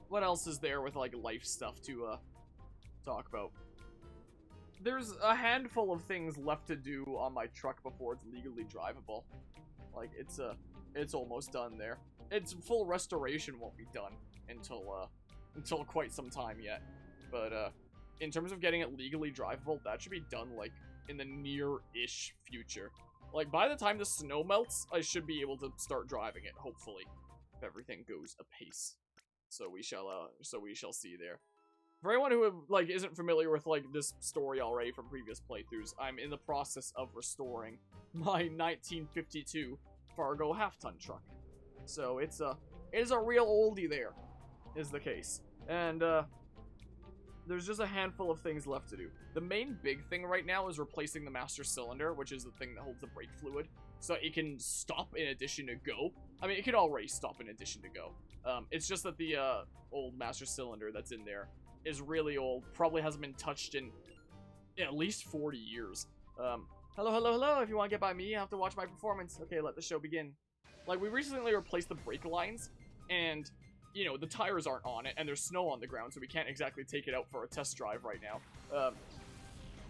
what else is there with, like, life stuff to, talk about? There's a handful of things left to do on my truck before it's legally drivable. Like, it's almost done there. Its full restoration won't be done until quite some time yet. But, in terms of getting it legally drivable, that should be done, like, in the near-ish future. Like, by the time the snow melts, I should be able to start driving it, hopefully, if everything goes apace. So we shall see there. For anyone who, like, isn't familiar with, like, this story already from previous playthroughs, I'm in the process of restoring my 1952 Fargo half-ton truck. So it is a real oldie there, is the case. And, there's just a handful of things left to do. The main big thing right now is replacing the master cylinder, which is the thing that holds the brake fluid, so it can stop in addition to go. I mean, it can already stop in addition to go. It's just that the old master cylinder that's in there is really old, probably hasn't been touched in at least 40 years. Hello, if you want to get by me, you have to watch my performance. Okay, let the show begin. Like, we recently replaced the brake lines, and you know, the tires aren't on it, and there's snow on the ground, so we can't exactly take it out for a test drive right now.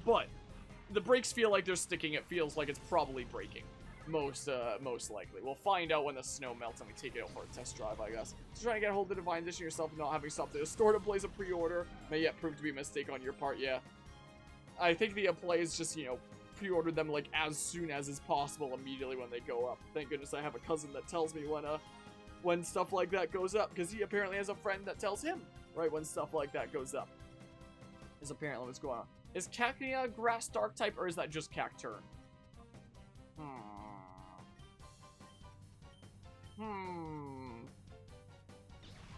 But the brakes feel like they're sticking. It feels like it's probably breaking. Most likely. We'll find out when the snow melts and we take it out for a test drive, I guess. So trying to get a hold of the Divine Edition yourself and not having stopped at a store to place a pre-order may yet prove to be a mistake on your part, yeah. I think the play is just, you know, pre-order them, like, as soon as is possible immediately when they go up. Thank goodness I have a cousin that tells me when stuff like that goes up, because he apparently has a friend that tells him, right, when stuff like that goes up. Is apparently what's going on. Is Cacnea grass dark type, or is that just Cacturn?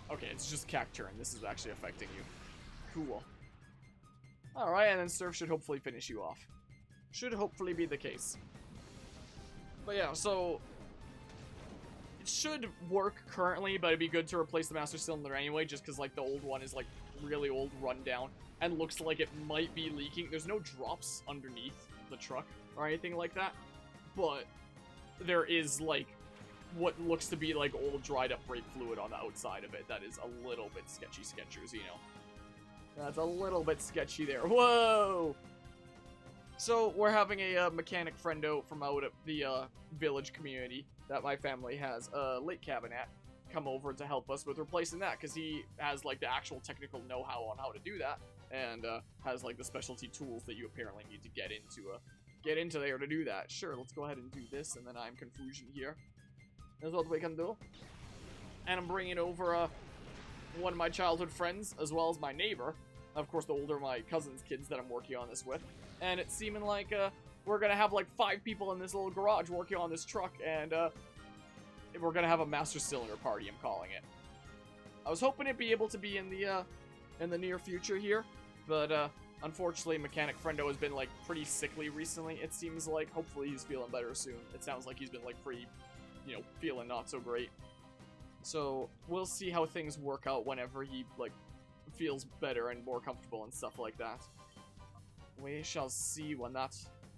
Okay, it's just Cacturn. This is actually affecting you. Cool. Alright, and then Surf should hopefully finish you off. Should hopefully be the case. But yeah, so it should work currently, but it'd be good to replace the master cylinder anyway, just because, like, the old one is, like, really old, run down, and looks like it might be leaking. There's no drops underneath the truck or anything like that, but there is, like, what looks to be, like, old dried up brake fluid on the outside of it. That is a little bit sketchers, you know. That's a little bit sketchy there. Whoa! So, we're having a mechanic friendo from out at the village community that my family has, Lake Cabin at, come over to help us with replacing that, because he has, like, the actual technical know-how on how to do that, and has, like, the specialty tools that you apparently need to get into there to do that. Sure, let's go ahead and do this, and then I'm confusion here. That's what we can do. And I'm bringing over one of my childhood friends, as well as my neighbor. Of course, the older my cousin's kids that I'm working on this with. And it's seeming like we're going to have like 5 people in this little garage working on this truck, and we're going to have a master cylinder party, I'm calling it. I was hoping it'd be able to be in the near future here, but unfortunately, Mechanic Friendo has been like pretty sickly recently. It seems like hopefully he's feeling better soon. It sounds like he's been like pretty, you know, feeling not so great. So we'll see how things work out whenever he like feels better and more comfortable and stuff like that. We shall see when that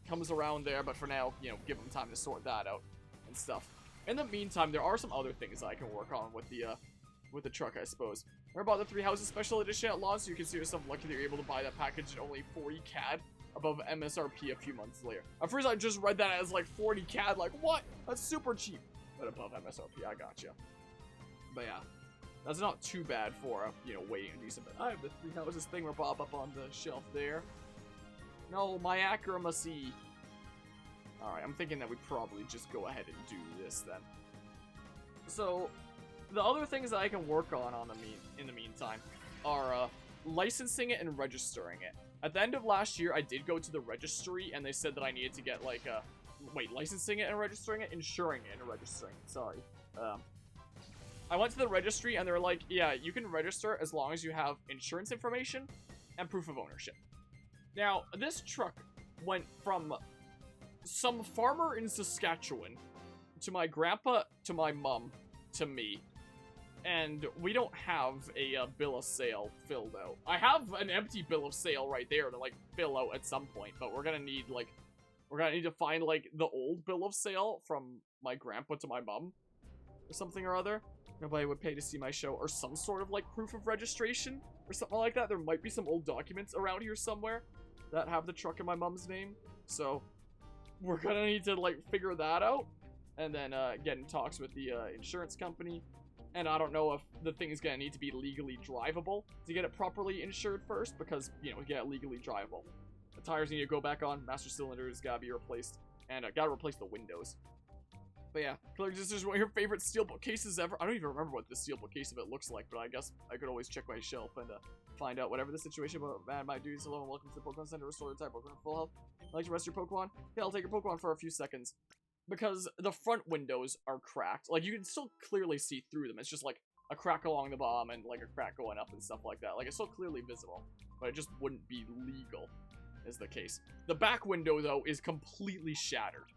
comes around there, but for now, you know, give him time to sort that out and stuff. In the meantime, there are some other things I can work on with the truck, I suppose. Remember about the 3 Houses Special Edition at launch, so you consider yourself lucky that you're able to buy that package at only 40 CAD above MSRP a few months later. At first, I just read that as like 40 CAD, like, what? That's super cheap. But above MSRP, I gotcha. But yeah, that's not too bad for, you know, waiting a decent bit. I have the 3 Houses thing will pop up on the shelf there. No, my accuracy. Alright, I'm thinking that we probably just go ahead and do this then. So, the other things that I can work on in the meantime are licensing it and registering it. At the end of last year, I did go to the registry, and they said that I needed to get, like, licensing it and registering it? Insuring it and registering it, sorry. I went to the registry, and they were like, yeah, you can register as long as you have insurance information and proof of ownership. Now, this truck went from some farmer in Saskatchewan to my grandpa, to my mom, to me. And we don't have a bill of sale filled out. I have an empty bill of sale right there to, like, fill out at some point, but we're gonna need, like, to find, like, the old bill of sale from my grandpa to my mom, or something or other. nobody would pay to see my show, or some sort of like proof of registration or something like that. There might be some old documents around here somewhere that have the truck in my mom's name. So we're gonna need to like figure that out, and then get in talks with the insurance company. And I don't know if the thing is gonna need to be legally drivable to get it properly insured first, because, you know, get it legally drivable. The tires need to go back on, master cylinders gotta be replaced, and gotta replace the windows. But yeah, this is one of your favorite steelbook cases ever. I don't even remember what this steelbook case of it looks like, but I guess I could always check my shelf and find out whatever the situation. But man, my dudes, hello and welcome to the Pokemon Center. Restore your type Pokemon full health. Like to rest your Pokemon? Yeah, I'll take your Pokemon for a few seconds. Because the front windows are cracked. Like, you can still clearly see through them. It's just like a crack along the bottom and like a crack going up and stuff like that. Like, it's still clearly visible, but it just wouldn't be legal, is the case. The back window, though, is completely shattered.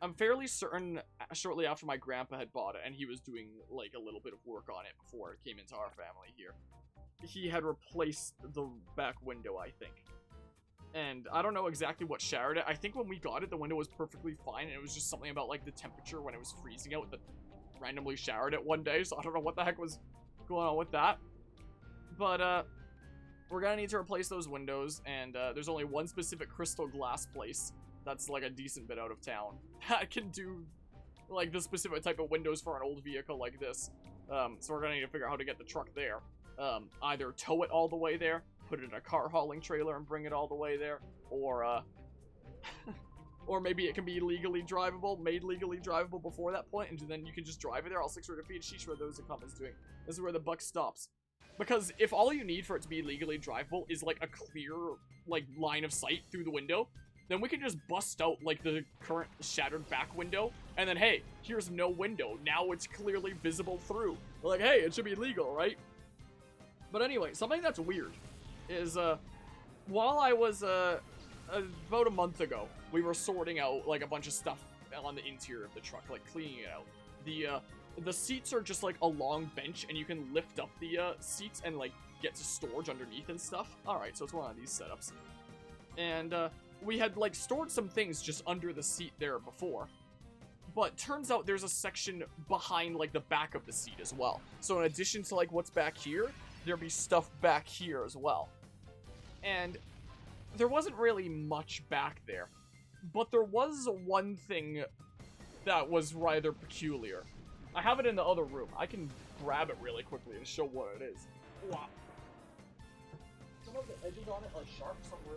I'm fairly certain shortly after my grandpa had bought it, and he was doing like a little bit of work on it before it came into our family here, he had replaced the back window, I think. And I don't know exactly what shattered it. I think when we got it, the window was perfectly fine, and it was just something about like the temperature when it was freezing out that randomly shattered it one day. So I don't know what the heck was going on with that. But we're gonna need to replace those windows, and there's only one specific crystal glass place that's like a decent bit out of town that can do like the specific type of windows for an old vehicle like this. So we're gonna need to figure out how to get the truck there. Either tow it all the way there, put it in a car hauling trailer and bring it all the way there, or or maybe it can be legally drivable, made legally drivable before that point, and then you can just drive it there. All 600 feet. Sheesh, where those comments doing. This is where the buck stops. Because if all you need for it to be legally drivable is like a clear like line of sight through the window, then we can just bust out like the current shattered back window, and then hey, here's no window. Now it's clearly visible through. We're like, hey, it should be legal, right? But anyway, something that's weird is while I was about a month ago, we were sorting out like a bunch of stuff on the interior of the truck, like cleaning it out. The seats are just like a long bench, and you can lift up the seats and like get to storage underneath and stuff. All right, so it's one of these setups, and we had like stored some things just under the seat there before, but turns out there's a section behind like the back of the seat as well. So in addition to like what's back here, there'd be stuff back here as well. And there wasn't really much back there, but there was one thing that was rather peculiar. I have it in the other room. I can grab it really quickly and show what it is. Wow. Some of the edges on it are sharp, so I'm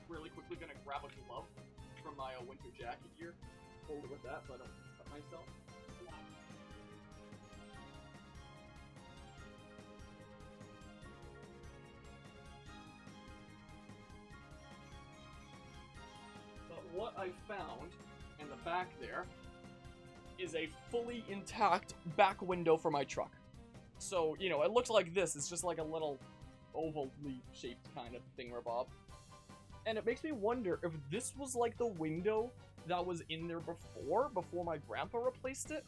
really quickly gonna grab a glove from my winter jacket here, hold it with that so I don't cut myself. Wow. But what I found in the back there is a fully intact back window for my truck. So, you know, it looks like this. It's just like a little ovally shaped kind of thingamabob. And it makes me wonder if this was like the window that was in there before my grandpa replaced it.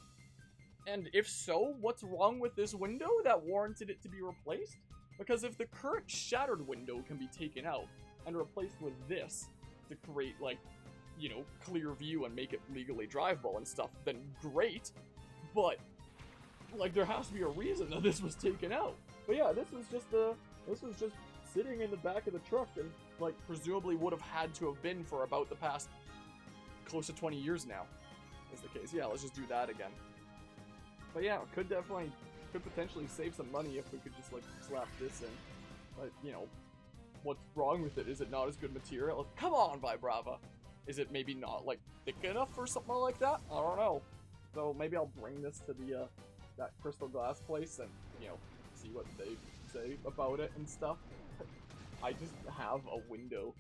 And if so, what's wrong with this window that warranted it to be replaced? Because if the current shattered window can be taken out and replaced with this to create like, you know, clear view and make it legally drivable and stuff, then great. But like, there has to be a reason that this was taken out. But yeah, this was just sitting in the back of the truck, and like presumably would have had to have been for about the past close to 20 years now, is the case. Yeah, let's just do that again. But yeah, could potentially save some money if we could just like slap this in. But you know, what's wrong with it? Is it not as good material? Come on, Vibrava. Is it maybe not like thick enough or something like that? I don't know. So maybe I'll bring this to the that crystal glass place and, you know, see what they say about it and stuff. I just have a window,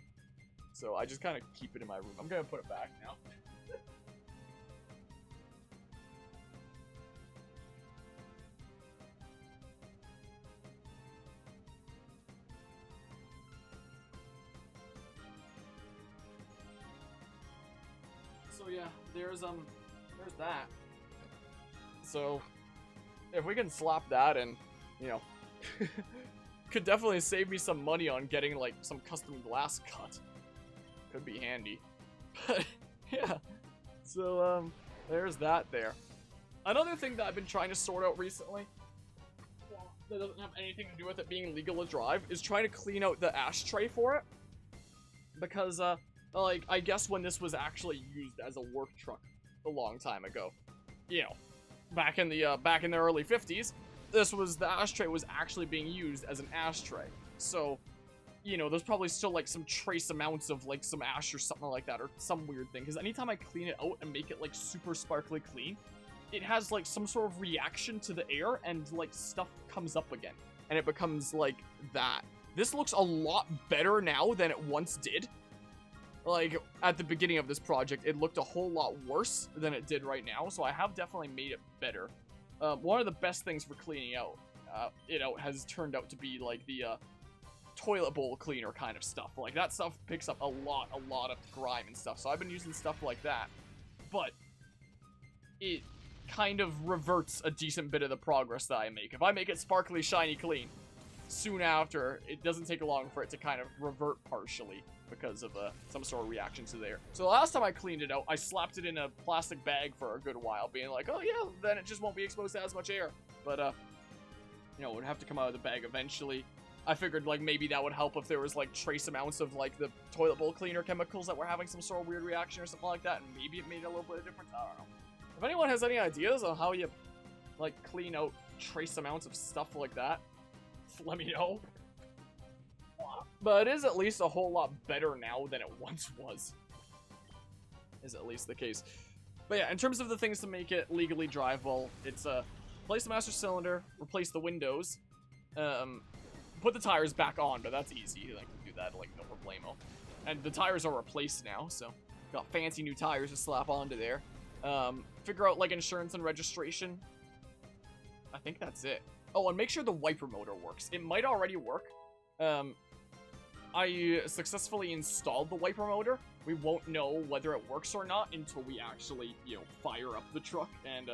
so I just kind of keep it in my room. I'm gonna put it back now. So yeah, there's that. So if we can slap that in, you know, could definitely save me some money on getting like some custom glass cut. Could be handy. But yeah. So there's that there. Another thing that I've been trying to sort out recently, well, that doesn't have anything to do with it being legal to drive, is trying to clean out the ashtray for it. Because, like, I guess when this was actually used as a work truck a long time ago, you know, back in the early 50s, the ashtray was actually being used as an ashtray. So, you know, there's probably still, like, some trace amounts of, like, some ash or something like that, or some weird thing. Because anytime I clean it out and make it, like, super sparkly clean, it has, like, some sort of reaction to the air, and, like, stuff comes up again. And it becomes, like, that. This looks a lot better now than it once did. Like, at the beginning of this project, it looked a whole lot worse than it did right now, so I have definitely made it better. One of the best things for cleaning out, you know, has turned out to be, like, the, toilet bowl cleaner kind of stuff. Like, that stuff picks up a lot of grime and stuff, so I've been using stuff like that. But it kind of reverts a decent bit of the progress that I make. If I make it sparkly, shiny, clean, soon after, it doesn't take long for it to kind of revert partially because of some sort of reaction to the air. So the last time I cleaned it out, I slapped it in a plastic bag for a good while, being like, oh yeah, then it just won't be exposed to as much air. But, you know, it would have to come out of the bag eventually. I figured, like, maybe that would help if there was, like, trace amounts of, like, the toilet bowl cleaner chemicals that were having some sort of weird reaction or something like that, and maybe it made a little bit of difference. I don't know. If anyone has any ideas on how you, like, clean out trace amounts of stuff like that, let me know. But it is at least a whole lot better now than it once was. Is at least the case. But yeah, in terms of the things to make it legally drivable, it's, replace the master cylinder, replace the windows, put the tires back on, but that's easy. Like, do that, like, no problemo. And the tires are replaced now, so got fancy new tires to slap onto there. Figure out, like, insurance and registration. I think that's it. Oh, and make sure the wiper motor works. It might already work. I successfully installed the wiper motor. We won't know whether it works or not until we actually, you know, fire up the truck and,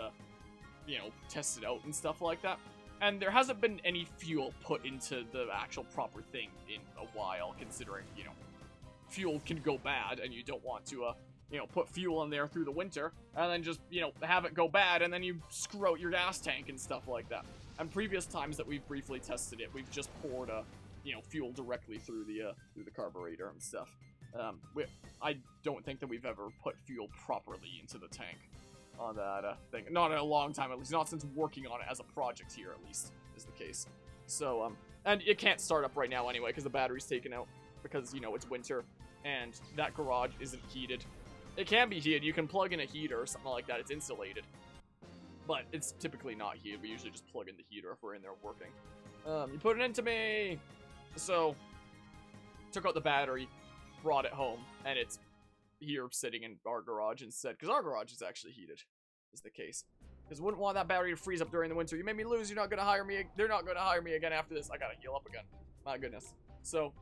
you know, test it out and stuff like that. And there hasn't been any fuel put into the actual proper thing in a while, considering, you know, fuel can go bad, and you don't want to, you know, put fuel in there through the winter, and then just, you know, have it go bad, and then you screw out your gas tank and stuff like that. And previous times that we've briefly tested it, we've just poured, you know, fuel directly through the carburetor and stuff. I don't think that we've ever put fuel properly into the tank on that thing. Not in a long time, at least. Not since working on it as a project here, at least, is the case. So, and it can't start up right now anyway, because the battery's taken out. Because, you know, it's winter, and that garage isn't heated. It can be heated. You can plug in a heater or something like that. It's insulated. But it's typically not heated. We usually just plug in the heater if we're in there working. You put it into me! So, took out the battery, brought it home, and it's here sitting in our garage instead, because our garage is actually heated, is the case. Because wouldn't want that battery to freeze up during the winter. You made me lose, you're not gonna hire me, they're not gonna hire me again after this. I gotta heal up again. My goodness. So,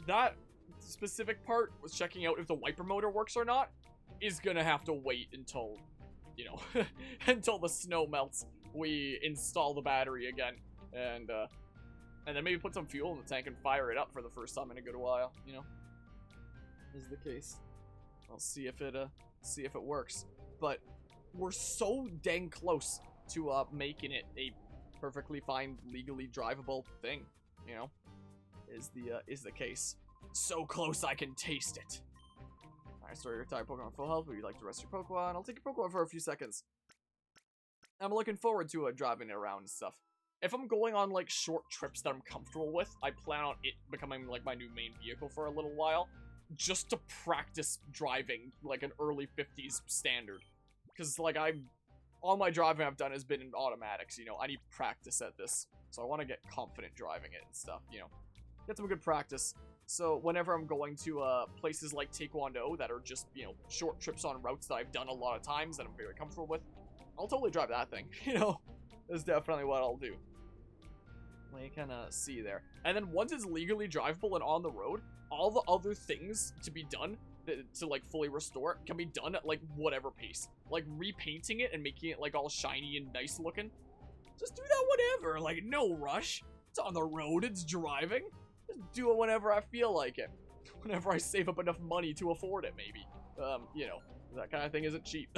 that specific part was checking out if the wiper motor works or not, is gonna have to wait until, you know, until the snow melts. We install the battery again, and then maybe put some fuel in the tank and fire it up for the first time in a good while, you know? Is the case. I'll see if it works. But we're so dang close to making it a perfectly fine, legally drivable thing, you know? Is the case. So close I can taste it. Alright, so your type Pokemon full health, would you like to rest your Pokemon? I'll take your Pokemon for a few seconds. I'm looking forward to driving it around and stuff. If I'm going on, like, short trips that I'm comfortable with, I plan on it becoming, like, my new main vehicle for a little while. Just to practice driving, like, an early 50s standard. Because, like, all my driving I've done has been in automatics, you know. I need practice at this. So I want to get confident driving it and stuff, you know. Get some good practice. So whenever I'm going to places like Taekwondo that are just, you know, short trips on routes that I've done a lot of times that I'm very comfortable with, I'll totally drive that thing, you know. That's definitely what I'll do. You can see there. And then once it's legally drivable and on the road, all the other things to be done to like fully restore it can be done at like whatever pace. Like repainting it and making it like all shiny and nice looking. Just do that whenever. Like no rush. It's on the road. It's driving. Just do it whenever I feel like it. Whenever I save up enough money to afford it, maybe. You know, that kind of thing isn't cheap.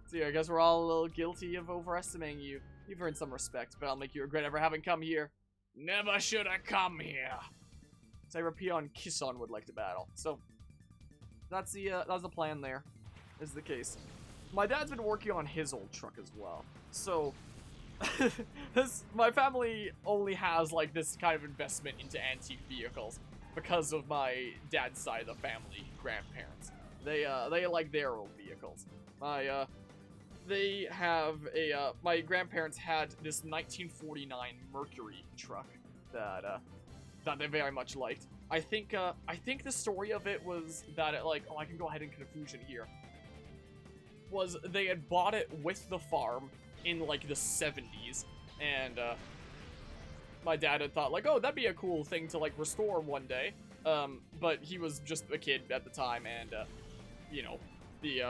So yeah, I guess we're all a little guilty of overestimating you. You've earned some respect, but I'll make you regret ever having come here. Never should have come here. Cyberpia and Kisson would like to battle. So that's the plan there. Is the case. My dad's been working on his old truck as well. So my family only has like this kind of investment into antique vehicles because of my dad's side of the family, grandparents. They like their old vehicles. They have a my grandparents had this 1949 Mercury truck that they very much liked. I think the story of it was that it like, oh, I can go ahead in confusion here. Was they had bought it with the farm in like the 70s, and my dad had thought like, oh, that'd be a cool thing to like restore one day. But he was just a kid at the time, and you know, he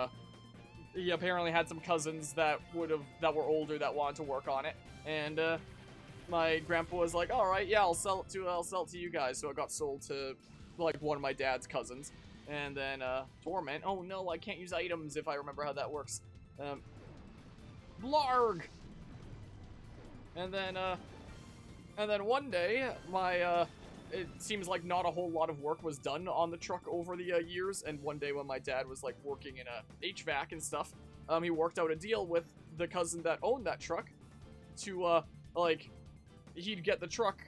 apparently had some cousins that were older that wanted to work on it, and my grandpa was like, all right, yeah, I'll sell it to you guys. So it got sold to like one of my dad's cousins. And then, Torment. Oh no, I can't use items if I remember how that works. Blarg! And then one day, it seems like not a whole lot of work was done on the truck over the years, and one day when my dad was, like, working in a HVAC and stuff, he worked out a deal with the cousin that owned that truck to, like, he'd get the truck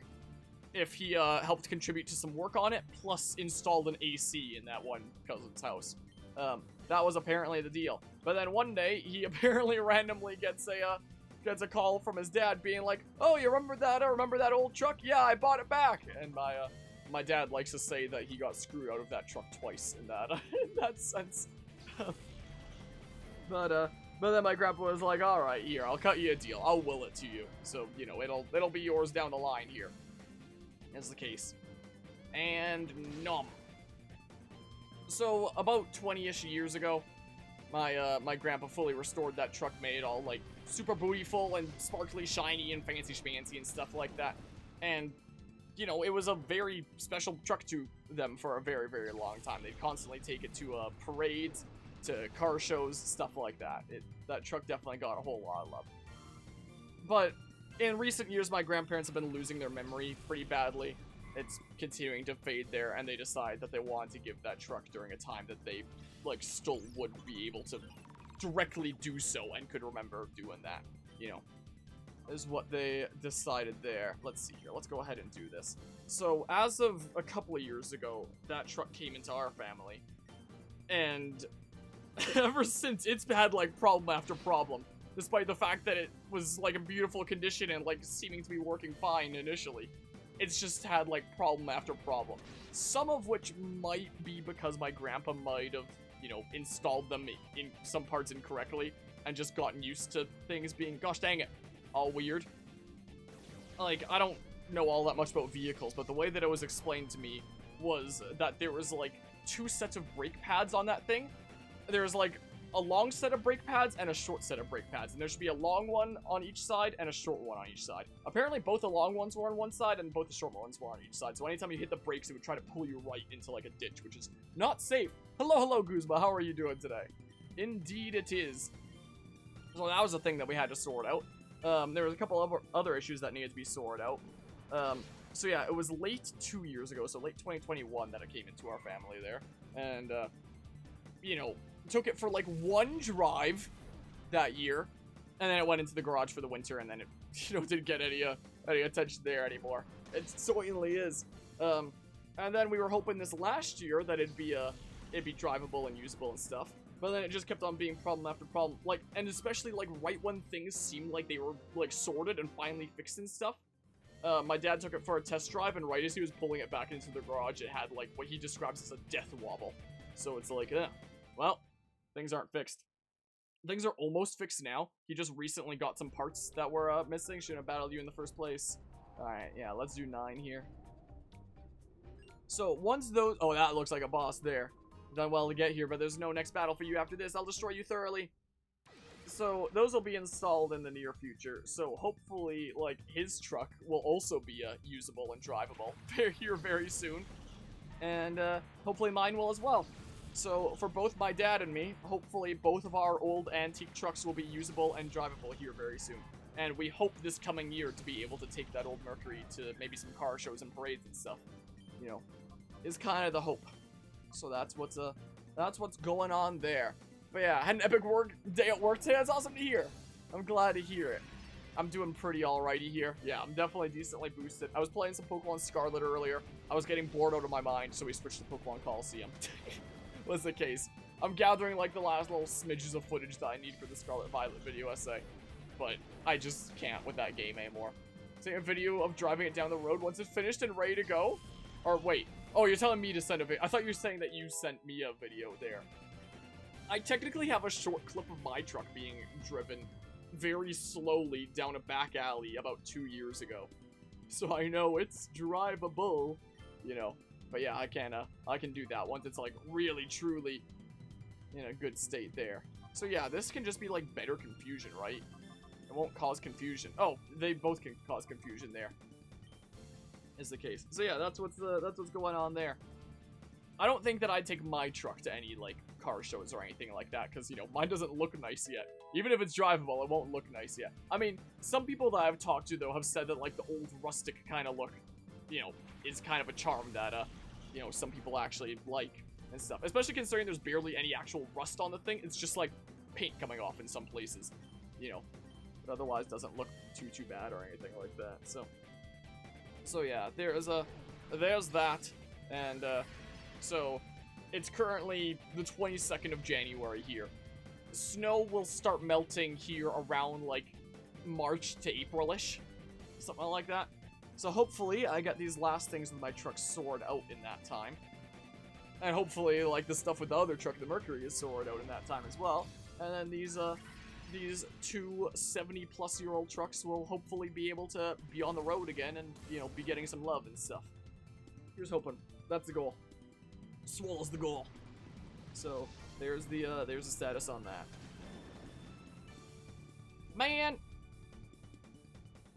if he helped contribute to some work on it, plus installed an AC in that one cousin's house. That was apparently the deal. But then one day, he apparently randomly gets a call from his dad being like, oh, you remember that old truck? Yeah, I bought it back. And my dad likes to say that he got screwed out of that truck twice in that sense. But then my grandpa was like, all right, here, I'll cut you a deal. I'll will it to you. So, you know, it'll be yours down the line here. Is the case. And nom. So about 20-ish years ago, my grandpa fully restored that truck, made it all like super beautiful and sparkly, shiny, and fancy schmancy and stuff like that. And you know, it was a very special truck to them for a very, very long time. They'd constantly take it to parades, to car shows, stuff like that. That truck definitely got a whole lot of love. But in recent years, my grandparents have been losing their memory pretty badly. It's continuing to fade there, and they decide that they wanted to give that truck during a time that they, like, still would be able to directly do so and could remember doing that, you know, is what they decided there. Let's see here. Let's go ahead and do this. So, as of a couple of years ago, that truck came into our family, and ever since, it's had, like, problem after problem. Despite the fact that it was, like, in beautiful condition and, like, seeming to be working fine initially. It's just had, like, problem after problem. Some of which might be because my grandpa might have, you know, installed them in some parts incorrectly and just gotten used to things being, gosh dang it, all weird. Like, I don't know all that much about vehicles, but the way that it was explained to me was that there was, like, 2 sets of brake pads on that thing. There's, like, a long set of brake pads and a short set of brake pads, and there should be a long one on each side and a short one on each side. Apparently both the long ones were on one side and both the short ones were on each side, so anytime you hit the brakes it would try to pull you right into like a ditch, which is not safe. Hello Guzma, how are you doing today? Indeed it is. So that was the thing that we had to sort out. There was a couple of other issues that needed to be sorted out. So yeah, it was late 2 years ago, so late 2021 that it came into our family there, and you know, took it for like 1 drive that year, and then it went into the garage for the winter, and then it, you know, didn't get any attention there anymore. It certainly is. And then we were hoping this last year that it'd be drivable and usable and stuff, but then it just kept on being problem after problem. Like, and especially like right when things seemed like they were like sorted and finally fixed and stuff. My dad took it for a test drive, and right as he was pulling it back into the garage, it had like what he describes as a death wobble. So it's like, well, things aren't fixed. Things are almost fixed now. He just recently got some parts that were missing. Shouldn't have battled you in the first place. Alright, yeah, let's do 9 here. So, once those... Oh, that looks like a boss there. Done well to get here, but there's no next battle for you after this. I'll destroy you thoroughly. So, those will be installed in the near future. So, hopefully, like, his truck will also be usable and drivable here very soon. And, hopefully mine will as well. So for both my dad and me, hopefully both of our old antique trucks will be usable and drivable here very soon. And we hope this coming year to be able to take that old Mercury to maybe some car shows and parades and stuff. You know, is kind of the hope. So that's what's going on there. But yeah, I had an epic day at work today. That's awesome to hear. I'm glad to hear it. I'm doing pretty alrighty here. Yeah, I'm definitely decently boosted. I was playing some Pokemon Scarlet earlier. I was getting bored out of my mind, so we switched to Pokemon Colosseum. Was the case. I'm gathering like the last little smidges of footage that I need for the Scarlet Violet video essay. But I just can't with that game anymore. Take a video of driving it down the road once it's finished and ready to go? Or wait. Oh, you're telling me to send a video. I thought you were saying that you sent me a video there. I technically have a short clip of my truck being driven very slowly down a back alley about 2 years ago. So I know it's drivable, you know. But yeah, I can do that once it's like really truly in a good state there. So yeah, this can just be like better confusion, right? It won't cause confusion. Oh, they both can cause confusion there. Is the case. So yeah, that's what's going on there. I don't think that I'd take my truck to any like car shows or anything like that, because you know mine doesn't look nice yet. Even if it's drivable, it won't look nice yet. I mean, some people that I've talked to though have said that like the old rustic kind of look, you know, is kind of a charm that you know, some people actually like and stuff. Especially considering there's barely any actual rust on the thing. It's just like paint coming off in some places, you know. But otherwise doesn't look too bad or anything like that. So yeah, there's that, and so it's currently the 22nd of January here. Snow will start melting here around like March to April-ish, something like that. So hopefully I get these last things with my truck sorted out in that time. And hopefully like the stuff with the other truck, the Mercury, is sorted out in that time as well. And then these two 70-plus-year-old trucks will hopefully be able to be on the road again and, you know, be getting some love and stuff. Here's hoping. That's the goal. Swallow's the goal. So there's the status on that. Man.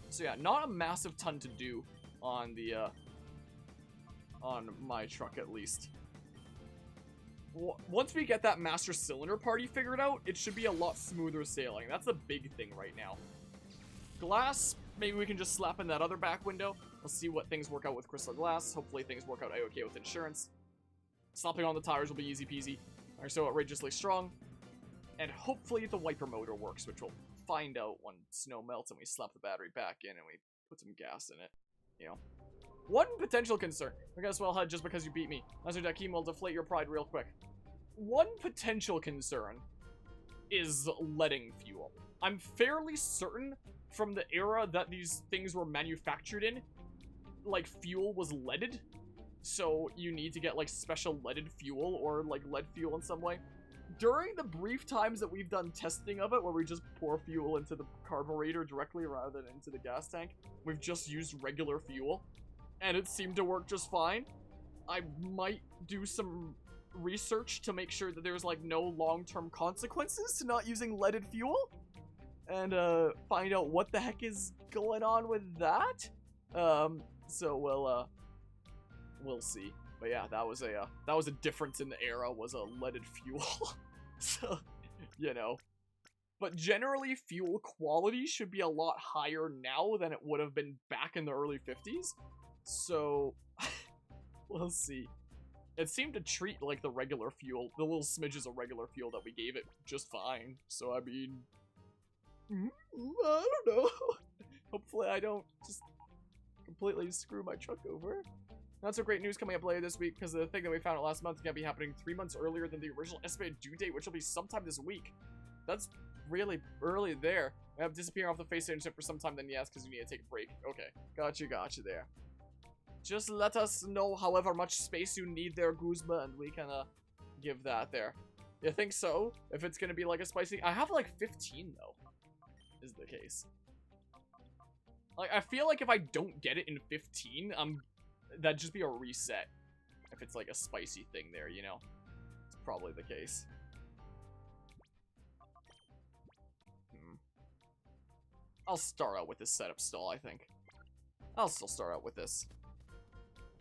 So yeah, not a massive ton to do on the on my truck at least. Once we get that master cylinder party figured out, it should be a lot smoother sailing. That's a big thing right now. Glass, maybe we can just slap in that other back window. Let's see what things work out with crystal glass. Hopefully things work out okay with insurance. Slapping on the tires will be easy peasy. Are so outrageously strong. And hopefully the wiper motor works, which we'll find out when snow melts and we slap the battery back in and we put some gas in it. You know. One potential concern. I guess well, just because you beat me. Master Dakim will deflate your pride real quick. One potential concern is leading fuel. I'm fairly certain from the era that these things were manufactured in, like, fuel was leaded. So you need to get, like, special leaded fuel or, like, lead fuel in some way. During the brief times that we've done testing of it, where we just pour fuel into the carburetor directly rather than into the gas tank, we've just used regular fuel. And it seemed to work just fine. I might do some research to make sure that there's like no long-term consequences to not using leaded fuel. And find out what the heck is going on with that. So we'll see. But yeah, that was a difference in the era, was a leaded fuel. So, you know. But generally, fuel quality should be a lot higher now than it would have been back in the early 50s. So, we'll see. It seemed to treat, like, the regular fuel, the little smidges of regular fuel that we gave it, just fine. So, I mean, I don't know. Hopefully I don't just completely screw my truck over. Not so great news coming up later this week, because the thing that we found out last month is going to be happening 3 months earlier than the original estimated due date, which will be sometime this week. That's really early there. I have disappearing off the face station for some time, then yes, because you need to take a break. Okay, gotcha there. Just let us know however much space you need there, Guzma, and we can give that there. You think so? If it's gonna be like a spicy... I have like 15 though, is the case. Like, I feel like if I don't get it in 15, that'd just be a reset. If it's like a spicy thing there, you know? It's probably the case. I'll start out with this setup still, I think. I'll still start out with this.